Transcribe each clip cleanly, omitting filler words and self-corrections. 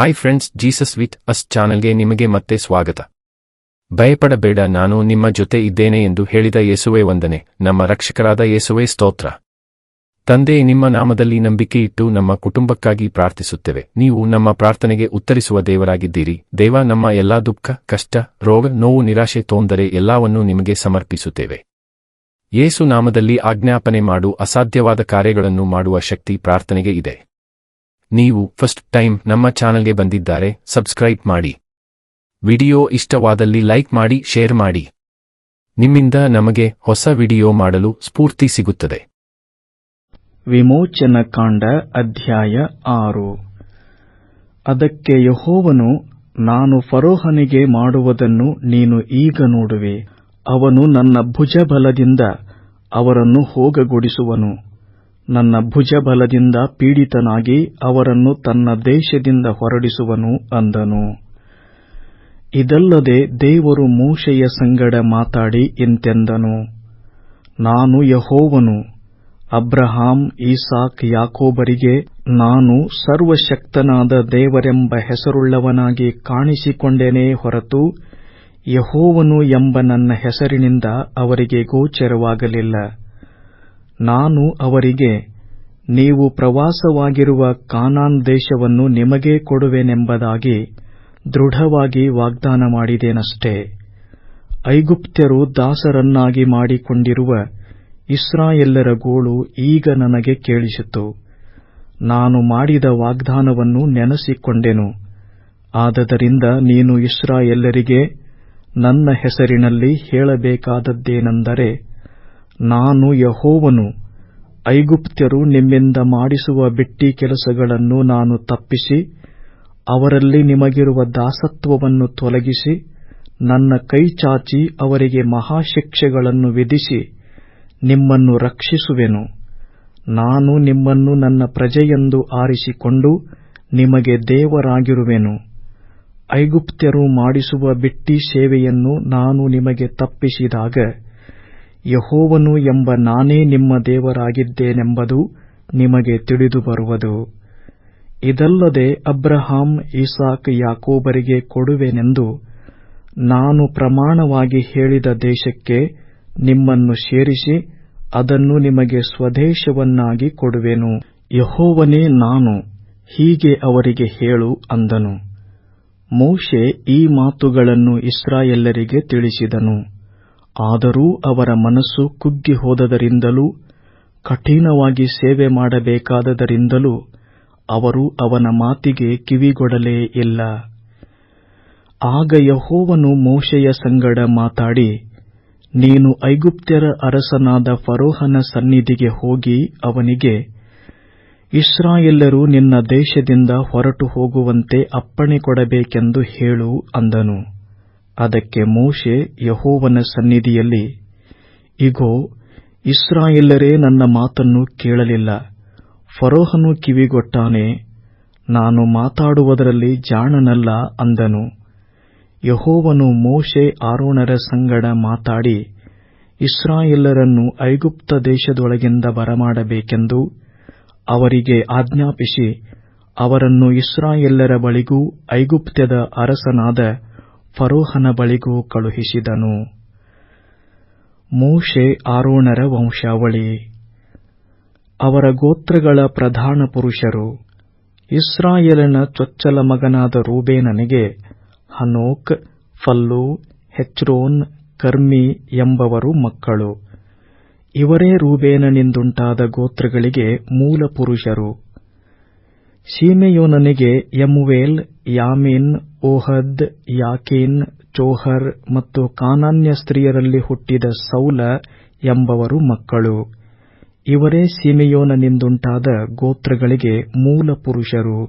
Hi friends, Jesus with us ಚಾನಲ್ಗೆ ನಿಮಗೆ ಮತ್ತೆ ಸ್ವಾಗತ. ಭಯಪಡಬೇಡ, ನಾನು ನಿಮ್ಮ ಜೊತೆ ಇದ್ದೇನೆ ಎಂದು ಹೇಳಿದ ಯೇಸುವೇ ವಂದನೆ. ನಮ್ಮ ರಕ್ಷಕರಾದ ಯೇಸುವೇ ಸ್ತೋತ್ರ. ತಂದೆ, ನಿಮ್ಮ ನಾಮದಲ್ಲಿ ನಂಬಿಕೆ ಇಟ್ಟು ನಮ್ಮ ಕುಟುಂಬಕ್ಕಾಗಿ ಪ್ರಾರ್ಥಿಸುತ್ತೇವೆ. ನೀವು ನಮ್ಮ ಪ್ರಾರ್ಥನೆಗೆ ಉತ್ತರಿಸುವ ದೇವರಾಗಿದ್ದೀರಿ. ದೇವ, ನಮ್ಮ ಎಲ್ಲಾ ದುಃಖ, ಕಷ್ಟ, ರೋಗ, ನೋವು, ನಿರಾಶೆ, ತೊಂದರೆ ಎಲ್ಲವನ್ನೂ ನಿಮಗೆ ಸಮರ್ಪಿಸುತ್ತೇವೆ. ಯೇಸು ನಾಮದಲ್ಲಿ ಆಜ್ಞಾಪನೆ ಮಾಡು. ಅಸಾಧ್ಯವಾದ ಕಾರ್ಯಗಳನ್ನು ಮಾಡುವ ಶಕ್ತಿ ಪ್ರಾರ್ಥನೆಗೆ ಇದೆ. ನೀವು ಫಸ್ಟ್ ಟೈಮ್ ನಮ್ಮ ಚಾನಲ್ಗೆ ಬಂದಿದ್ದಾರೆ, ಸಬ್ಸ್ಕ್ರೈಬ್ ಮಾಡಿ. ವಿಡಿಯೋ ಇಷ್ಟವಾದಲ್ಲಿ ಲೈಕ್ ಮಾಡಿ, ಶೇರ್ ಮಾಡಿ. ನಿಮ್ಮಿಂದ ನಮಗೆ ಹೊಸ ವಿಡಿಯೋ ಮಾಡಲು ಸ್ಫೂರ್ತಿ ಸಿಗುತ್ತದೆ. ವಿಮೋಚನಕಾಂಡ ಅಧ್ಯಾಯ 6. ಅದಕ್ಕೆ ಯೆಹೋವನು, ನಾನು ಫರೋಹನಿಗೆ ಮಾಡುವುದನ್ನು ನೀನು ಈಗ ನೋಡುವೆ. ಅವನು ನನ್ನ ಭುಜಬಲದಿಂದ ಅವರನ್ನು ಹೋಗಗೊಡಿಸುವನು. ನನ್ನ ಭುಜಬಲದಿಂದ ಪೀಡಿತನಾಗಿ ಅವರನ್ನು ತನ್ನ ದೇಶದಿಂದ ಹೊರಡಿಸುವನು ಅಂದನು. ಇದಲ್ಲದೆ ದೇವರು ಮೋಶೆಯ ಸಂಗಡ ಮಾತಾಡಿ ಇಂತೆಂದನು, ನಾನು ಯೆಹೋವನು. ಅಬ್ರಹಾಂ, ಈಸಾಕ್, ಯಾಕೋಬರಿಗೆ ನಾನು ಸರ್ವಶಕ್ತನಾದ ದೇವರೆಂಬ ಹೆಸರುಳ್ಳವನಾಗಿ ಕಾಣಿಸಿಕೊಂಡೆನೇ ಹೊರತು ಯೆಹೋವನು ಎಂಬ ನನ್ನ ಹೆಸರಿನಿಂದ ಅವರಿಗೆ ಗೋಚರವಾಗಲಿಲ್ಲ. ನಾನು ಅವರಿಗೆ, ನೀವು ಪ್ರವಾಸವಾಗಿರುವ ಕಾನಾನ್ ದೇಶವನ್ನು ನಿಮಗೇ ಕೊಡುವೆನೆಂಬುದಾಗಿ ದೃಢವಾಗಿ ವಾಗ್ದಾನ ಮಾಡಿದೆನಷ್ಟೇ. ಐಗುಪ್ತ್ಯರು ದಾಸರನ್ನಾಗಿ ಮಾಡಿಕೊಂಡಿರುವ ಇಸ್ರಾಯೇಲ್ಯರ ಗೋಳು ಈಗ ನನಗೆ ಕೇಳಿಸಿತು. ನಾನು ಮಾಡಿದ ವಾಗ್ದಾನವನ್ನು ನೆನಸಿಕೊಂಡೆನು. ಆದದರಿಂದ ನೀನು ಇಸ್ರಾಯೇಲ್ಯರಿಗೆ ನನ್ನ ಹೆಸರಿನಲ್ಲಿ ಹೇಳಬೇಕಾದದ್ದೇನೆಂದರೆ, ನಾನು ಯೆಹೋವನು. ಐಗುಪ್ತ್ಯರು ನಿಮ್ಮಿಂದ ಮಾಡಿಸುವ ಬಿಟ್ಟಿ ಕೆಲಸಗಳನ್ನು ನಾನು ತಪ್ಪಿಸಿ ಅವರಲ್ಲಿ ನಿಮಗಿರುವ ದಾಸತ್ವವನ್ನು ತೊಲಗಿಸಿ ನನ್ನ ಕೈಚಾಚಿ ಅವರಿಗೆ ಮಹಾಶಿಕ್ಷೆಗಳನ್ನು ವಿಧಿಸಿ ನಿಮ್ಮನ್ನು ರಕ್ಷಿಸುವೆನು. ನಾನು ನಿಮ್ಮನ್ನು ನನ್ನ ಪ್ರಜೆಯೆಂದು ಆರಿಸಿಕೊಂಡು ನಿಮಗೆ ದೇವರಾಗಿರುವೆನು. ಐಗುಪ್ತ್ಯರು ಮಾಡಿಸುವ ಬಿಟ್ಟಿ ಸೇವೆಯನ್ನು ನಾನು ನಿಮಗೆ ತಪ್ಪಿಸಿದಾಗ ಯೆಹೋವನು ಎಂಬ ನಾನೇ ನಿಮ್ಮ ದೇವರಾಗಿದ್ದೇನೆಂಬುದು ನಿಮಗೆ ತಿಳಿದುಬರುವುದು. ಇದಲ್ಲದೆ ಅಬ್ರಹಾಂ, ಈಸಾಕ್, ಯಾಕೋಬರಿಗೆ ಕೊಡುವೆನೆಂದು ನಾನು ಪ್ರಮಾಣವಾಗಿ ಹೇಳಿದ ದೇಶಕ್ಕೆ ನಿಮ್ಮನ್ನು ಸೇರಿಸಿ ಅದನ್ನು ನಿಮಗೆ ಸ್ವದೇಶವನ್ನಾಗಿ ಕೊಡುವೆನು. ಯೆಹೋವನೇ ನಾನು, ಹೀಗೆ ಅವರಿಗೆ ಹೇಳು ಅಂದನು. ಮೋಶೆ ಈ ಮಾತುಗಳನ್ನು ಇಸ್ರಾಯೇಲ್ಯರಿಗೆ ತಿಳಿಸಿದನು. ಆದರೂ ಅವರ ಮನಸ್ಸು ಕುಗ್ಗಿ ಹೋದದರಿಂದಲೂ ಕಠಿಣವಾಗಿ ಸೇವೆ ಮಾಡಬೇಕಾದದರಿಂದಲೂ ಅವರು ಅವನ ಮಾತಿಗೆ ಕಿವಿಗೊಡಲೇ ಇಲ್ಲ. ಆಗ ಯೆಹೋವನು ಮೋಶೆಯ ಸಂಗಡ ಮಾತಾಡಿ, ನೀನು ಐಗುಪ್ತ್ಯರ ಅರಸನಾದ ಫರೋಹನ ಸನ್ನಿಧಿಗೆ ಹೋಗಿ ಅವನಿಗೆ, ಇಸ್ರಾಯೇಲ್ಯರು ನಿನ್ನ ದೇಶದಿಂದ ಹೊರಟು ಹೋಗುವಂತೆ ಅಪ್ಪಣೆ ಕೊಡಬೇಕೆಂದು ಹೇಳು ಅಂದನು. ಅದಕ್ಕೆ ಮೋಶೆ ಯೆಹೋವನ ಸನ್ನಿಧಿಯಲ್ಲಿ, ಇಗೋ, ಇಸ್ರಾಯೇಲ್ಯರೇ ನನ್ನ ಮಾತನ್ನು ಕೇಳಲಿಲ್ಲ. ಫರೋಹನು ಕಿವಿಗೊಟ್ಟಾನೆ, ನಾನು ಮಾತಾಡುವುದರಲ್ಲಿ ಜಾಣನಲ್ಲ ಅಂದನು. ಯೆಹೋವನು ಮೋಶೆ ಆರೋನರ ಸಂಗಡ ಮಾತಾಡಿ ಇಸ್ರಾಯೇಲ್ಯರನ್ನು ಐಗುಪ್ತ ದೇಶದೊಳಗಿಂದ ಬರಮಾಡಬೇಕೆಂದು ಅವರಿಗೆ ಆಜ್ಞಾಪಿಸಿ ಅವರನ್ನು ಇಸ್ರಾಯೇಲ್ಯರ ಬಳಿಗೂ ಐಗುಪ್ತ್ಯದ ಅರಸನಾದ ಫರೋಹನ ಬಳಿಗೂ ಕಳುಹಿಸಿದನು. ಮೋಶೆ ಆರೋನರ ವಂಶಾವಳಿ. ಅವರ ಗೋತ್ರಗಳ ಪ್ರಧಾನ ಪುರುಷರು. ಇಸ್ರಾಯೇಲನ ಚೊಚ್ಚಲ ಮಗನಾದ ರೂಬೇನನಿಗೆ ಹನೋಕ್, ಫಲ್ಲು, ಹೆಚ್ರೋನ್, ಕರ್ಮಿ ಎಂಬವರು ಮಕ್ಕಳು. ಇವರೇ ರೂಬೇನನಿಂದುಂಟಾದ ಗೋತ್ರಗಳಿಗೆ ಮೂಲ ಪುರುಷರು. ಸಿಮೆಯೋನನಿಗೆ ಯಮುವೇಲ್, ಯಾಮೀನ್, ಓಹದ್, ಯಾಕೀನ್, ಚೋಹರ್ ಮತ್ತು ಕಾನಾನ್ಯ ಸ್ತ್ರೀಯರಲ್ಲಿ ಹುಟ್ಟಿದ ಸೌಲ ಎಂಬವರು ಮಕ್ಕಳು. ಇವರೇ ಸಿಮೆಯೋನನಿಂದುಂಟಾದ ಗೋತ್ರಗಳಿಗೆ ಮೂಲ ಪುರುಷರು.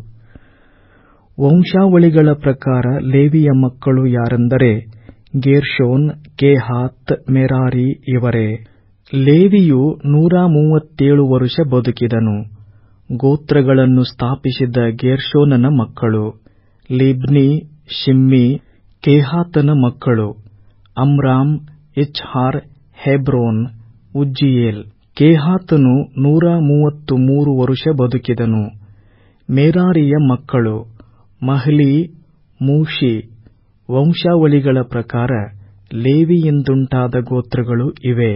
ವಂಶಾವಳಿಗಳ ಪ್ರಕಾರ ಲೇವಿಯ ಮಕ್ಕಳು ಯಾರೆಂದರೆ ಗೇರ್ಷೋನ್, ಕೇಹಾತ್, ಮೆರಾರಿ ಇವರೇ. ಲೇವಿಯು 137 ವರುಷ ಬದುಕಿದನು. ಗೋತ್ರಗಳನ್ನು ಸ್ಥಾಪಿಸಿದ ಗೇರ್ಷೋನನ ಮಕ್ಕಳು ಲಿಬ್ನಿ, ಶಿಮ್ಮಿ. ಕೇಹಾತನ ಮಕ್ಕಳು ಅಮ್ರಾಮ್, ಇಚ್ಹಾರ್, ಹೆಬ್ರೋನ್, ಉಜ್ಜಿಯೇಲ್. ಕೇಹಾತನು 133 ವರುಷ ಬದುಕಿದನು. ಮೆರಾರಿಯ ಮಕ್ಕಳು ಮಹ್ಲಿ, ಮೂಷಿ ವಂಶಾವಳಿಗಳ ಪ್ರಕಾರ ಲೇವಿಯಿಂದುಂಟಾದ ಗೋತ್ರಗಳು ಇವೇ.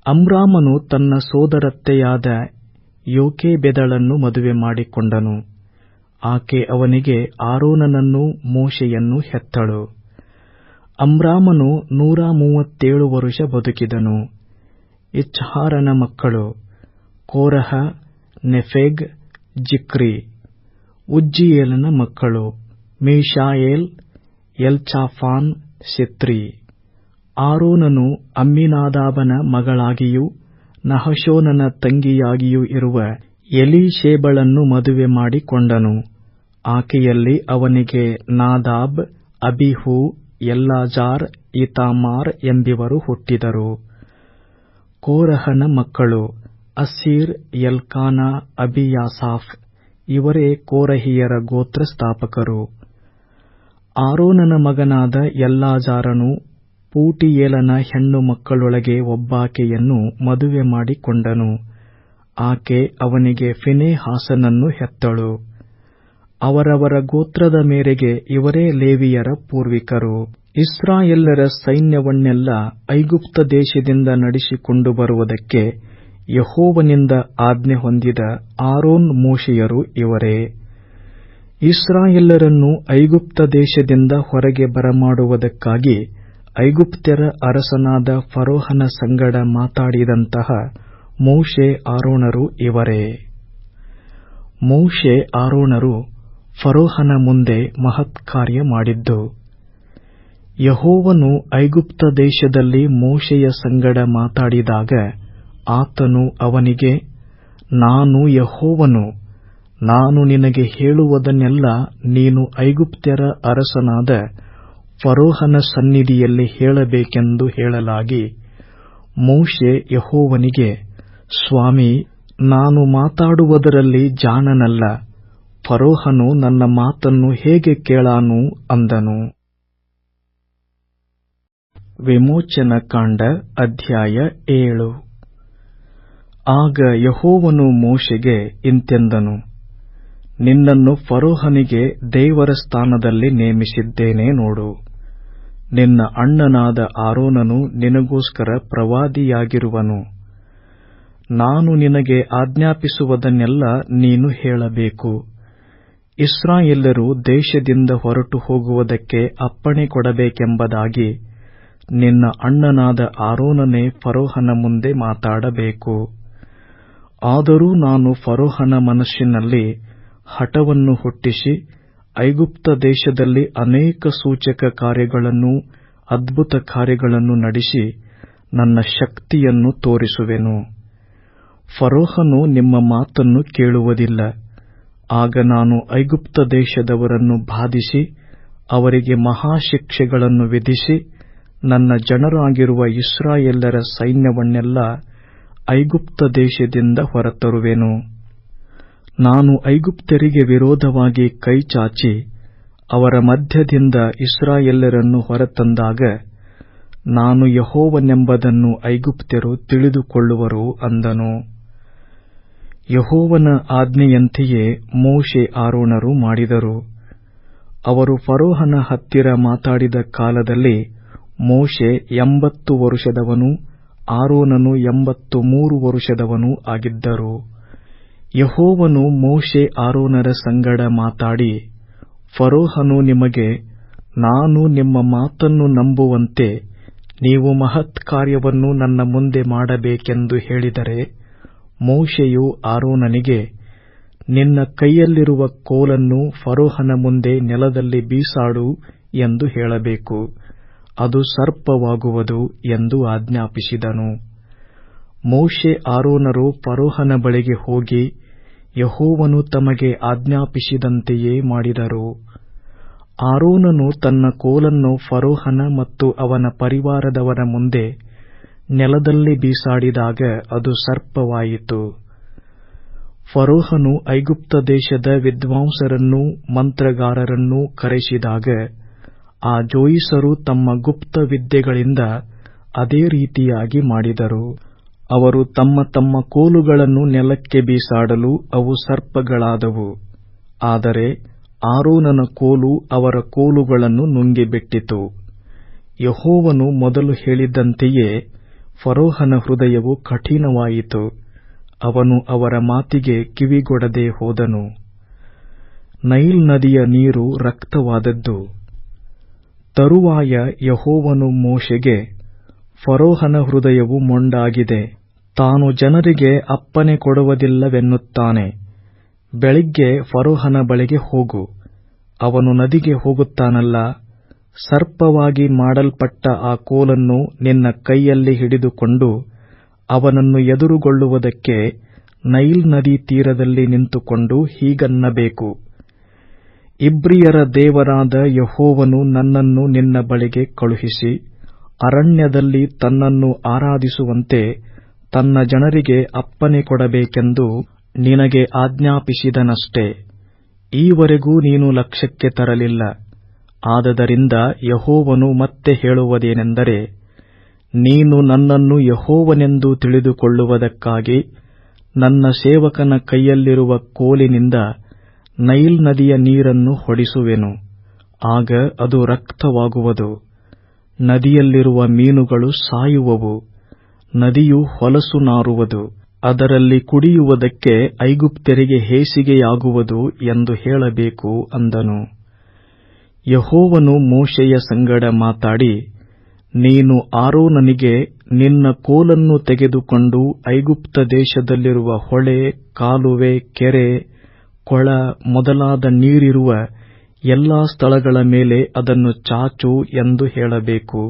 ಅಮ್ರಾಮನು ತನ್ನ ಸೋದರತ್ತೆಯಾದ ಯೋಕೆಬೆದಳನ್ನು ಮದುವೆ ಮಾಡಿಕೊಂಡನು. ಆಕೆ ಅವನಿಗೆ ಆರೋನನನ್ನೂ ಮೋಶೆಯನ್ನೂ ಹೆತ್ತಳು. ಅಮ್ರಾಮನು 137 ವರುಷ ಬದುಕಿದನು. ಇಚ್ಹಾರನ ಮಕ್ಕಳು ಕೋರಹ, ನೆಫೆಗ್, ಜಿಕ್ರಿ. ಉಜ್ಜಿಯೇಲನ ಮಕ್ಕಳು ಮೀಶಾಯೇಲ್, ಎಲ್ಚಾಫಾನ್, ಸಿತ್ರಿ. ಆರೋನನು ಅಮ್ಮಿನಾದಾಬನ ಮಗಳಾಗಿಯೂ ನಹಶೋನನ ತಂಗಿಯಾಗಿಯೂ ಇರುವ ಎಲೀಶೇಬಳನ್ನು ಮದುವೆ ಮಾಡಿಕೊಂಡನು. ಆಕೆಯಲ್ಲಿ ಅವನಿಗೆ ನಾದಾಬ್, ಅಬೀಹೂ, ಎಲ್ಲಾಜಾರ್, ಈತಾಮಾರ್ ಎಂಬಿವರು ಹುಟ್ಟಿದರು. ಕೋರಹನ ಮಕ್ಕಳು ಅಸ್ಸೀರ್, ಎಲ್ಕಾನ, ಅಬಿಯಾಸಾಫ್. ಇವರೇ ಕೋರಹಿಯರ ಗೋತ್ರ ಸ್ಥಾಪಕರು. ಆರೋನನ ಮಗನಾದ ಎಲ್ಲಾಜಾರನು ಪೂಟಿಯೇಲನ ಹೆಣ್ಣು ಮಕ್ಕಳೊಳಗೆ ಒಬ್ಬಾಕೆಯನ್ನು ಮದುವೆ ಮಾಡಿಕೊಂಡನು. ಆಕೆ ಅವನಿಗೆ ಫಿನೆಹಾಸನನ್ನು ಹೆತ್ತಳು. ಅವರವರ ಗೋತ್ರದ ಮೇರೆಗೆ ಇವರೇ ಲೇವಿಯರ ಪೂರ್ವಿಕರು. ಇಸ್ರಾಯೇಲ್ಯರ ಸೈನ್ಯವನ್ನೆಲ್ಲ ಐಗುಪ್ತ ದೇಶದಿಂದ ನಡೆಸಿಕೊಂಡು ಬರುವುದಕ್ಕೆ ಯೆಹೋವನಿಂದ ಆಜ್ಞೆ ಹೊಂದಿದ ಆರೋನ್, ಮೋಶೆಯರು ಇವರೇ. ಇಸ್ರಾಯೇಲ್ಯರನ್ನು ಐಗುಪ್ತ ದೇಶದಿಂದ ಹೊರಗೆ ಬರಮಾಡುವುದಕ್ಕಾಗಿ ಐಗುಪ್ತ್ಯರ ಅರಸನಾದ ಫರೋಹನ ಸಂಗಡ ಮಾತಾಡಿದಂತಹ ಮೋಶೆ, ಆರೋನರು ಇವರೇ. ಮೋಶೆ, ಆರೋನರು ಫರೋಹನ ಮುಂದೆ ಮಹತ್ಕಾರ್ಯ ಮಾಡಿದ್ದು. ಯೆಹೋವನು ಐಗುಪ್ತ ದೇಶದಲ್ಲಿ ಮೋಶೆಯ ಸಂಗಡ ಮಾತಾಡಿದಾಗ ಆತನು ಅವನಿಗೆ, ನಾನು ಯೆಹೋವನು, ನಾನು ನಿನಗೆ ಹೇಳುವುದನ್ನೆಲ್ಲ ನೀನು ಐಗುಪ್ತ್ಯರ ಅರಸನಾದ ಫರೋಹನ ಸನ್ನಿಧಿಯಲ್ಲಿ ಹೇಳಬೇಕೆಂದು ಹೇಳಲಾಗಿ, ಮೋಶೆ ಯೆಹೋವನಿಗೆ, ಸ್ವಾಮಿ, ನಾನು ಮಾತಾಡುವುದರಲ್ಲಿ ಜಾಣನಲ್ಲ, ಫರೋಹನು ನನ್ನ ಮಾತನ್ನು ಹೇಗೆ ಕೇಳಾನು ಅಂದನು. ವಿಮೋಚನಕಾಂಡ ಅಧ್ಯಾಯ 7. ಆಗ ಯೆಹೋವನು ಮೋಶೆಗೆ ಇಂತೆಂದನು, ನಿನ್ನನ್ನು ಫರೋಹನಿಗೆ ದೇವರ ಸ್ಥಾನದಲ್ಲಿ ನೇಮಿಸಿದ್ದೇನೆ ನೋಡು. ನಿನ್ನ ಅಣ್ಣನಾದ ಆರೋನನು ನಿನಗೋಸ್ಕರ ಪ್ರವಾದಿಯಾಗಿರುವನು. ನಾನು ನಿನಗೆ ಆಜ್ಞಾಪಿಸುವುದನ್ನೆಲ್ಲ ನೀನು ಹೇಳಬೇಕು. ಇಸ್ರಾಯೇಲ್ಯರು ದೇಶದಿಂದ ಹೊರಟು ಹೋಗುವುದಕ್ಕೆ ಅಪ್ಪಣೆ ಕೊಡಬೇಕೆಂಬುದಾಗಿ ನಿನ್ನ ಅಣ್ಣನಾದ ಆರೋನನೇ ಫರೋಹನ ಮುಂದೆ ಮಾತಾಡಬೇಕು. ಆದರೂ ನಾನು ಫರೋಹನ ಮನಸ್ಸಿನಲ್ಲಿ ಹಠವನ್ನು ಹುಟ್ಟಿಸಿ ಐಗುಪ್ತ ದೇಶದಲ್ಲಿ ಅನೇಕ ಸೂಚಕ ಕಾರ್ಯಗಳನ್ನೂ ಅದ್ಭುತ ಕಾರ್ಯಗಳನ್ನು ನಡೆಸಿ ನನ್ನ ಶಕ್ತಿಯನ್ನು ತೋರಿಸುವೆನು. ಫರೋಹನು ನಿಮ್ಮ ಮಾತನ್ನು ಕೇಳುವುದಿಲ್ಲ. ಆಗ ನಾನು ಐಗುಪ್ತ ದೇಶದವರನ್ನು ಬಾಧಿಸಿ ಅವರಿಗೆ ಮಹಾಶಿಕ್ಷೆಗಳನ್ನು ವಿಧಿಸಿ ನನ್ನ ಜನರಾಗಿರುವ ಇಸ್ರಾಯೇಲ್ಯರ ಸೈನ್ಯವನ್ನೆಲ್ಲ ಐಗುಪ್ತ ದೇಶದಿಂದ ಹೊರತರುವೆನು. ನಾನು ಐಗುಪ್ತ್ಯರಿಗೆ ವಿರೋಧವಾಗಿ ಕೈಚಾಚಿ ಅವರ ಮಧ್ಯದಿಂದ ಇಸ್ರಾಯೇಲ್ಯರನ್ನು ಹೊರತಂದಾಗ ನಾನು ಯೆಹೋವನೆಂಬುದನ್ನು ಐಗುಪ್ತ್ಯರು ತಿಳಿದುಕೊಳ್ಳುವರು ಅಂದನು. ಯೆಹೋವನ ಆಜ್ಞೆಯಂತೆಯೇ ಮೋಶೆ, ಆರೋನರು ಮಾಡಿದರು. ಅವರು ಫರೋಹನ ಹತ್ತಿರ ಮಾತಾಡಿದ ಕಾಲದಲ್ಲಿ ಮೋಶೆ 80 ವರುಷದವನೂ ಆರೋನನು 83 ವರುಷದವನೂ ಆಗಿದ್ದರು. ಯೆಹೋವನು ಮೋಶೆ, ಆರೋನರ ಸಂಗಡ ಮಾತಾಡಿ, ಫರೋಹನು ನಿಮಗೆ, ನಾನು ನಿಮ್ಮ ಮಾತನ್ನು ನಂಬುವಂತೆ ನೀವು ಮಹತ್ಕಾರ್ಯವನ್ನು ನನ್ನ ಮುಂದೆ ಮಾಡಬೇಕೆಂದು ಹೇಳಿದರೆ, ಮೋಶೆಯು ಆರೋನನಿಗೆ, ನಿನ್ನ ಕೈಯಲ್ಲಿರುವ ಕೋಲನ್ನು ಫರೋಹನ ಮುಂದೆ ನೆಲದಲ್ಲಿ ಬೀಸಾಡು ಎಂದು ಹೇಳಬೇಕು, ಅದು ಸರ್ಪವಾಗುವುದು ಎಂದು ಆಜ್ಞಾಪಿಸಿದನು. ಮೋಶೆ, ಆರೋನರು ಫರೋಹನ ಬಳಿಗೆ ಹೋಗಿ ಯೆಹೋವನು ತಮಗೆ ಆಜ್ಞಾಪಿಸಿದಂತೆಯೇ ಮಾಡಿದರು. ಆರೋನನು ತನ್ನ ಕೋಲನ್ನು ಫರೋಹನ ಮತ್ತು ಅವನ ಪರಿವಾರದವರ ಮುಂದೆ ನೆಲದಲ್ಲಿ ಬೀಸಾಡಿದಾಗ ಅದು ಸರ್ಪವಾಯಿತು. ಫರೋಹನು ಐಗುಪ್ತ ದೇಶದ ವಿದ್ವಾಂಸರನ್ನೂ ಮಂತ್ರಗಾರರನ್ನೂ ಕರೆಸಿದಾಗ ಆ ಜೋಯಿಸರು ತಮ್ಮ ಗುಪ್ತ ವಿದ್ಯೆಗಳಿಂದ ಅದೇ ರೀತಿಯಾಗಿ ಮಾಡಿದರು. ಅವರು ತಮ್ಮ ತಮ್ಮ ಕೋಲುಗಳನ್ನು ನೆಲಕ್ಕೆ ಬೀಸಾಡಲು ಅವು ಸರ್ಪಗಳಾದವು. ಆದರೆ ಆರೋನನ ಕೋಲು ಅವರ ಕೋಲುಗಳನ್ನು ನುಂಗಿಬಿಟ್ಟಿತು. ಯೆಹೋವನು ಮೊದಲು ಹೇಳಿದ್ದಂತೆಯೇ ಫರೋಹನ ಹೃದಯವು ಕಠಿಣವಾಯಿತು. ಅವನು ಅವರ ಮಾತಿಗೆ ಕಿವಿಗೊಡದೆ ಹೋದನು. ನೈಲ್ ನದಿಯ ನೀರು ರಕ್ತವಾದದ್ದು. ತರುವಾಯ ಯೆಹೋವನು ಮೋಶೆಗೆ, ಫರೋಹನ ಹೃದಯವು ಮೊಂಡಾಗಿದೆ, ತಾನು ಜನರಿಗೆ ಅಪ್ಪಣೆ ಕೊಡುವುದಿಲ್ಲವೆನ್ನುತ್ತಾನೆ. ಬೆಳಿಗ್ಗೆ ಫರೋಹನ ಬಳಿಗೆ ಹೋಗು. ಅವನು ನದಿಗೆ ಹೋಗುತ್ತಾನಲ್ಲ, ಸರ್ಪವಾಗಿ ಮಾಡಲ್ಪಟ್ಟ ಆ ಕೋಲನ್ನು ನಿನ್ನ ಕೈಯಲ್ಲಿ ಹಿಡಿದುಕೊಂಡು ಅವನನ್ನು ಎದುರುಗೊಳ್ಳುವುದಕ್ಕೆ ನೈಲ್ ನದಿ ತೀರದಲ್ಲಿ ನಿಂತುಕೊಂಡು ಹೀಗನ್ನಬೇಕು, ಇಬ್ರಿಯರ ದೇವರಾದ ಯೆಹೋವನು ನನ್ನನ್ನು ನಿನ್ನ ಬಳಿಗೆ ಕಳುಹಿಸಿ ಅರಣ್ಯದಲ್ಲಿ ತನ್ನನ್ನು ಆರಾಧಿಸುವಂತೆ ತನ್ನ ಜನರಿಗೆ ಅಪ್ಪಣೆ ಕೊಡಬೇಕೆಂದು ನಿನಗೆ ಆಜ್ಞಾಪಿಸಿದನಷ್ಟೆ. ಈವರೆಗೂ ನೀನು ಲಕ್ಷ್ಯಕ್ಕೆ ತರಲಿಲ್ಲ. ಆದದರಿಂದ ಯೆಹೋವನು ಮತ್ತೆ ಹೇಳುವುದೇನೆಂದರೆ, ನೀನು ನನ್ನನ್ನು ಯೆಹೋವನೆಂದು ತಿಳಿದುಕೊಳ್ಳುವುದಕ್ಕಾಗಿ ನನ್ನ ಸೇವಕನ ಕೈಯಲ್ಲಿರುವ ಕೋಲಿನಿಂದ ನೈಲ್ ನದಿಯ ನೀರನ್ನು ಹೊಡಿಸುವೆನು. ಆಗ ಅದು ರಕ್ತವಾಗುವುದು. ನದಿಯಲ್ಲಿರುವ ಮೀನುಗಳು ಸಾಯುವವು. ನದಿಯು ಹೊಲಸು ನಾರುವುದು. ಅದರಲ್ಲಿ ಕುಡಿಯುವುದಕ್ಕೆ ಐಗುಪ್ತ್ಯರಿಗೆ ಹೇಸಿಗೆಯಾಗುವುದು ಎಂದು ಹೇಳಬೇಕು ಅಂದನು. ಯೆಹೋವನು ಮೋಶೆಯ ಸಂಗಡ ಮಾತಾಡಿ, ನೀನು ಆರೋನನಿಗೆ, ನಿನ್ನ ಕೋಲನ್ನು ತೆಗೆದುಕೊಂಡು ಐಗುಪ್ತ ದೇಶದಲ್ಲಿರುವ ಹೊಳೆ, ಕಾಲುವೆ, ಕೆರೆ, ಕೊಳ ಮೊದಲಾದ ನೀರಿರುವ ಎಲ್ಲಾ ಸ್ಥಳಗಳ ಮೇಲೆ ಅದನ್ನು ಚಾಚು ಎಂದು ಹೇಳಬೇಕು.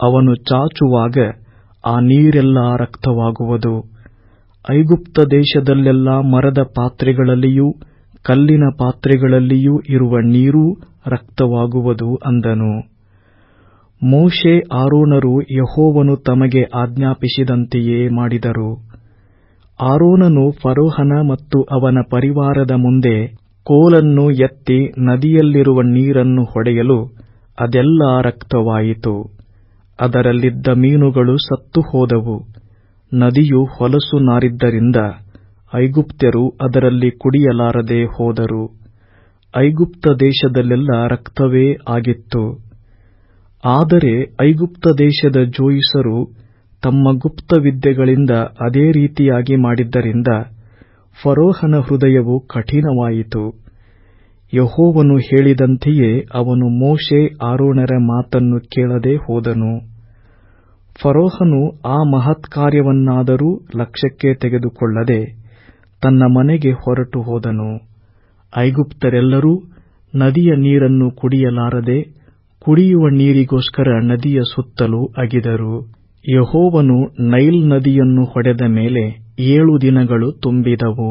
ಅವನು ಚಾಚುವಾಗ ಆ ನೀರೆಲ್ಲ ರಕ್ತವಾಗುವುದು. ಐಗುಪ್ತ ದೇಶದಲ್ಲೆಲ್ಲ ಮರದ ಪಾತ್ರೆಗಳಲ್ಲಿಯೂ ಕಲ್ಲಿನ ಪಾತ್ರೆಗಳಲ್ಲಿಯೂ ಇರುವ ನೀರೂ ರಕ್ತವಾಗುವುದು ಅಂದನು. ಮೋಶೆ ಆರೋನರು ಯೆಹೋವನು ತಮಗೆ ಆಜ್ಞಾಪಿಸಿದಂತೆಯೇ ಮಾಡಿದರು. ಆರೋನನು ಫರೋಹನ ಮತ್ತು ಅವನ ಪರಿವಾರದ ಮುಂದೆ ಕೋಲನ್ನು ಎತ್ತಿ ನದಿಯಲ್ಲಿರುವ ನೀರನ್ನು ಹೊಡೆಯಲು ಅದೆಲ್ಲ ರಕ್ತವಾಯಿತು. ಅದರಲ್ಲಿದ್ದ ಮೀನುಗಳು ಸತ್ತು ಹೋದವು. ನದಿಯು ಹೊಲಸು ನಾರಿದ್ದರಿಂದ ಐಗುಪ್ತ್ಯರು ಅದರಲ್ಲಿ ಕುಡಿಯಲಾರದೆ ಹೋದರು. ಐಗುಪ್ತ ದೇಶದಲ್ಲೆಲ್ಲ ರಕ್ತವೇ ಆಗಿತ್ತು. ಆದರೆ ಐಗುಪ್ತ ದೇಶದ ಜೋಯಿಸರು ತಮ್ಮ ಗುಪ್ತ ವಿದ್ಯೆಗಳಿಂದ ಅದೇ ರೀತಿಯಾಗಿ ಮಾಡಿದ್ದರಿಂದ ಫರೋಹನ ಹೃದಯವು ಕಠಿಣವಾಯಿತು. ಯೆಹೋವನು ಹೇಳಿದಂತೆಯೇ ಅವನು ಮೋಶೆ ಆರೋನರ ಮಾತನ್ನು ಕೇಳದೆ ಹೋದನು. ಫರೋಹನು ಆ ಮಹತ್ಕಾರ್ಯವನ್ನಾದರೂ ಲಕ್ಷ್ಯಕ್ಕೆ ತೆಗೆದುಕೊಳ್ಳದೆ ತನ್ನ ಮನೆಗೆ ಹೊರಟು ಹೋದನು. ಐಗುಪ್ತರೆಲ್ಲರೂ ನದಿಯ ನೀರನ್ನು ಕುಡಿಯಲಾರದೆ ಕುಡಿಯುವ ನೀರಿಗೋಸ್ಕರ ನದಿಯ ಸುತ್ತಲೂ ಅಗಿದರು. ಯೆಹೋವನು ನೈಲ್ ನದಿಯನ್ನು ಹೊಡೆದ ಮೇಲೆ 7 ದಿನಗಳು ತುಂಬಿದವು.